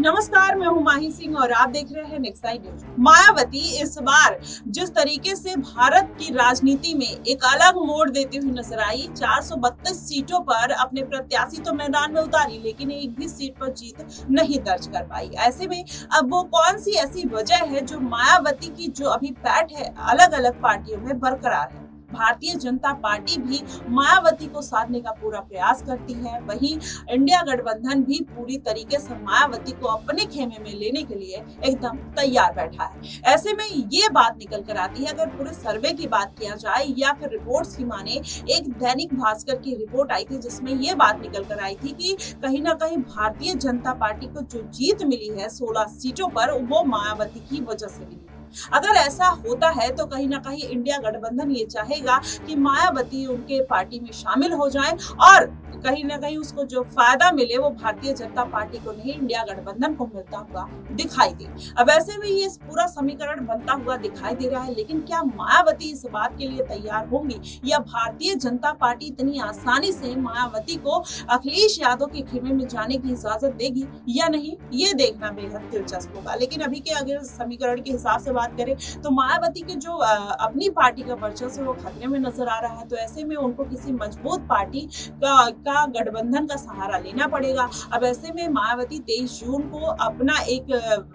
नमस्कार, मैं हूं माही सिंह और आप देख रहे हैं नेक्स्ट आई न्यूज। मायावती इस बार जिस तरीके से भारत की राजनीति में एक अलग मोड़ देती हुई नजर आई, 432 सीटों पर अपने प्रत्याशी तो मैदान में उतारी, लेकिन एक भी सीट पर जीत नहीं दर्ज कर पाई। ऐसे में अब वो कौन सी ऐसी वजह है जो मायावती की जो अभी पैठ है अलग अलग पार्टियों में बरकरार है। भारतीय जनता पार्टी भी मायावती को साधने का पूरा प्रयास करती है, वहीं इंडिया गठबंधन भी पूरी तरीके से मायावती को अपने खेमे में लेने के लिए एकदम तैयार बैठा है। ऐसे में ये बात निकल कर आती है, अगर पूरे सर्वे की बात किया जाए या फिर रिपोर्ट्स की माने, एक दैनिक भास्कर की रिपोर्ट आई थी जिसमें ये बात निकल कर आई थी कि कहीं ना कहीं भारतीय जनता पार्टी को जो जीत मिली है 16 सीटों पर, वो मायावती की वजह से मिली। अगर ऐसा होता है तो कहीं ना कहीं इंडिया गठबंधन ये चाहेगा कि मायावती उनके पार्टी में शामिल हो जाए और कहीं ना कहीं उसको जो फायदा मिले वो भारतीय जनता पार्टी को नहीं, इंडिया गठबंधन को मिलता हुआ दिखाई दे। अब ऐसे में ये पूरा समीकरण बनता हुआ दिखाई दे रहा है, लेकिन क्या मायावती इस बात के लिए तैयार होंगी या भारतीय जनता पार्टी इतनी आसानी से मायावती को अखिलेश यादव के खेमे में जाने की इजाजत देगी या नहीं, ये देखना बेहद दिलचस्प होगा। लेकिन अभी के अगर समीकरण के हिसाब से बात करें तो मायावती के जो अपनी पार्टी का वर्चस्व वो खतरे में नजर आ रहा है, तो ऐसे में उनको किसी मजबूत पार्टी का गठबंधन का सहारा लेना पड़ेगा। अब ऐसे में मायावती 23 जून को अपना एक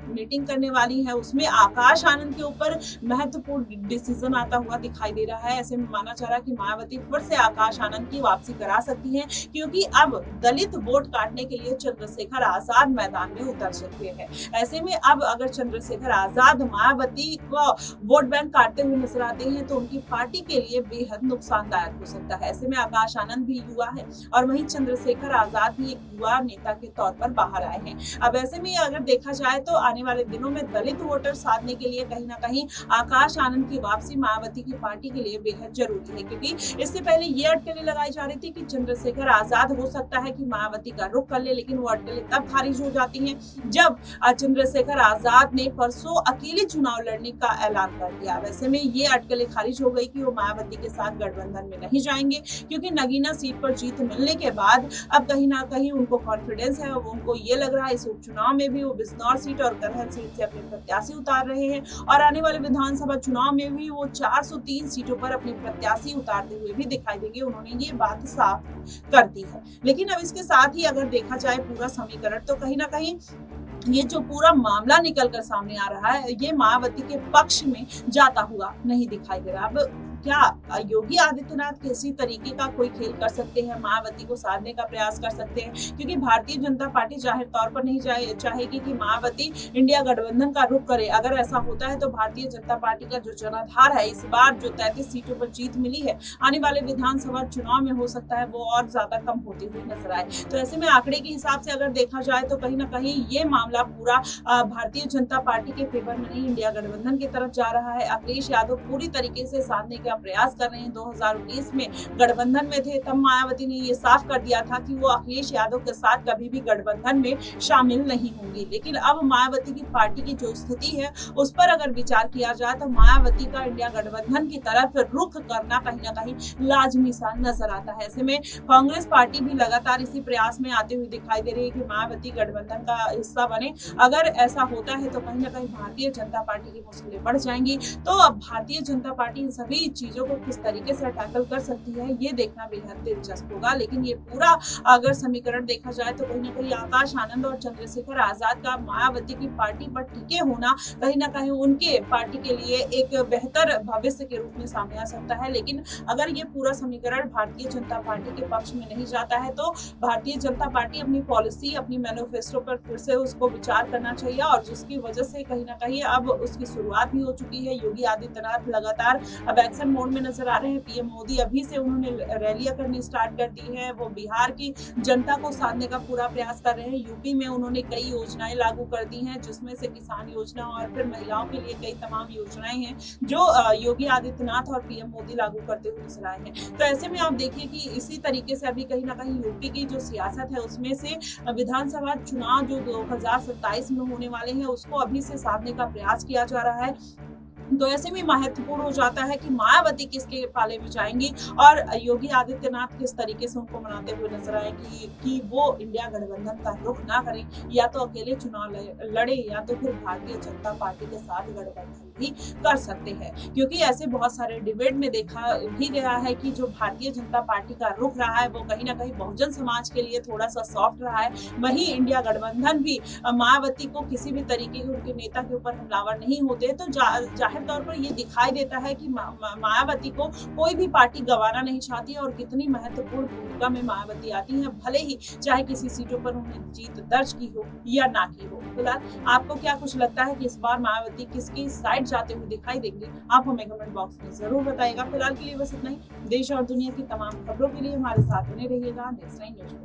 मीटिंग करने वाली है, उसमें आकाश आनंद के ऊपर महत्वपूर्ण डिसीजन आता हुआ दिखाई दे रहा है। ऐसे में माना जा रहा है कि मायावती फिर से आकाश आनंद की वापसी करा सकती हैं, क्योंकि अब दलित वोट काटने के लिए चंद्रशेखर आजाद मैदान में उतर सकते हैं। ऐसे में अब अगर चंद्रशेखर आजाद मायावती को वोट बैंक काटते हुए नजर आते हैं तो उनकी पार्टी के लिए बेहद नुकसानदायक हो सकता है। ऐसे में आकाश आनंद भी युवा है और वहीं चंद्रशेखर आजाद भी एक युवा नेता के तौर पर बाहर आए हैं। अब ऐसे में अगर देखा जाए तो आने वाले दिनों में दलित वोटर साधने के लिए कहीं ना कहीं आकाश आनंद की वापसी मायावती की पार्टी के लिए बेहद जरूरी है, क्योंकि इससे पहले ये अटकलें लगाई जा रही थी कि चंद्रशेखर आजाद हो सकता है कि मायावती का रुख कर ले, लेकिन वो अटकलें तब खारिज हो जाती हैं जब चंद्रशेखर आजाद ने परसों अकेले चुनाव लड़ने का ऐलान कर दिया। वैसे में ये अटकलें खारिज हो गई कि वो मायावती के साथ गठबंधन में नहीं जाएंगे, क्योंकि नगीना सीट पर जीत मिलने के बाद अब कहीं ना कहीं उनको कॉन्फिडेंस है, उनको ये लग रहा है इस उपचुनाव में भी वो बिजनौर सीट और करहल सीट से अपने प्रत्याशी उतार रहे हैं और आने वाले विधानसभा चुनाव में भी वो 403 सीटों पर अपने प्रत्याशी उतारते हुए भी दिखाई देंगे। उन्होंने ये बात साफ कर दी है। लेकिन अब इसके साथ ही अगर देखा जाए पूरा समीकरण, तो कहीं ना कहीं ये जो पूरा मामला निकल कर सामने आ रहा है ये मायावती के पक्ष में जाता हुआ नहीं दिखाई दे रहा। अब क्या योगी आदित्यनाथ किसी तरीके का कोई खेल कर सकते हैं, मायावती को साधने का प्रयास कर सकते हैं, क्योंकि भारतीय जनता पार्टी जाहिर तौर पर नहीं चाहेगी कि मायावती इंडिया गठबंधन का रुख करे। अगर ऐसा होता है तो भारतीय जनता पार्टी का जो जनाधार है, इस बार जो 33 सीटों पर जीत मिली है, आने वाले विधानसभा चुनाव में हो सकता है वो और ज्यादा कम होती हुई नजर आए। तो ऐसे में आंकड़े के हिसाब से अगर देखा जाए तो कहीं ना कहीं ये मामला पूरा भारतीय जनता पार्टी के फेवर में नहीं, इंडिया गठबंधन की तरफ जा रहा है। अखिलेश यादव पूरी तरीके से साधने का प्रयास कर रहे हैं। 2019 में गठबंधन में थे, तब मायावती ने ये साफ कर दिया था कि वो अखिलेश यादव के साथ कभी भी गठबंधन में शामिल नहीं होंगी। लेकिन अब मायावती की पार्टी की जो स्थिति है उस पर अगर विचार किया जाए तो मायावती का इंडिया गठबंधन की तरफ रुख करना कहीं ना कहीं लाजमी सा नजर आता है। ऐसे में कांग्रेस पार्टी भी लगातार इसी प्रयास में आते हुए दिखाई दे रही है कि मायावती गठबंधन का हिस्सा बने। अगर ऐसा होता है तो कहीं ना कहीं भारतीय जनता पार्टी की मुश्किलें बढ़ जाएंगी। तो अब भारतीय जनता पार्टी इन सभी चीजों को किस तरीके से टैकल कर सकती है ये देखना बेहद दिलचस्प होगा। लेकिन ये पूरा अगर समीकरण देखा जाए तो कहीं ना कहीं आकाश आनंद और चंद्रशेखर आजाद का मायावती की पार्टी पर टिके होना कहीं ना कहीं उनके पार्टी के लिए एक बेहतर भविष्य के रूप में सामने आ सकता है। लेकिन अगर ये पूरा समीकरण भारतीय जनता पार्टी के पक्ष में नहीं जाता है तो भारतीय जनता पार्टी अपनी पॉलिसी, अपनी मैनिफेस्टो पर फिर से उसको विचार करना चाहिए, और जिसकी वजह से कहीं ना कहीं अब उसकी शुरुआत भी हो चुकी है। योगी आदित्यनाथ लगातार अब एक्शन मोड में नजर आ रहे हैं। पीएम मोदी अभी से उन्होंने रैलियां करनी स्टार्ट कर दी है, वो बिहार की जनता को साधने का पूरा प्रयास कर रहे हैं। यूपी में उन्होंने कई योजनाएं लागू कर दी हैं, जिसमें से किसान योजना और फिर महिलाओं के लिए कई तमाम योजनाएं हैं जो योगी आदित्यनाथ और पीएम मोदी लागू करते हुए नजर आए हैं। तो ऐसे में आप देखिए कि इसी तरीके से अभी कहीं ना कहीं यूपी की जो सियासत है उसमें से विधानसभा चुनाव जो 2027 में होने वाले हैं उसको अभी से साधने का प्रयास किया जा रहा है। तो ऐसे में महत्वपूर्ण हो जाता है कि मायावती किसके पाले में जाएंगी और योगी आदित्यनाथ किस तरीके से उनको मनाते हुए नजर आएंगी कि वो इंडिया गठबंधन का रुख ना करें, या तो अकेले चुनाव लड़े या तो फिर भारतीय जनता पार्टी के साथ गठबंधन भी कर सकते हैं। क्योंकि ऐसे बहुत सारे डिबेट में देखा भी गया है कि जो भारतीय जनता पार्टी का रुख रहा है वो कहीं ना कहीं बहुजन समाज के लिए थोड़ा सा सॉफ्ट रहा है। वहीं इंडिया गठबंधन भी मायावती को किसी भी तरीके के उनके नेता के ऊपर हमलावर नहीं होते, तो जाहिर तौर पर ये दिखाई देता है कि मायावती को कोई भी पार्टी गंवाना नहीं चाहती है और कितनी महत्वपूर्ण भूमिका में मायावती आती है, भले ही चाहे किसी सीटों पर उन्होंने जीत दर्ज की हो या ना की हो। फिलहाल आपको क्या कुछ लगता है कि इस बार मायावती किसकी साइड जाते हुए दिखाई देंगे? आप हमें कमेंट बॉक्स में जरूर बताइएगा। फिलहाल के लिए बस इतना ही। देश और दुनिया की तमाम खबरों के लिए हमारे साथ बने रहिएगा नेक्स्ट टाइम न्यूज।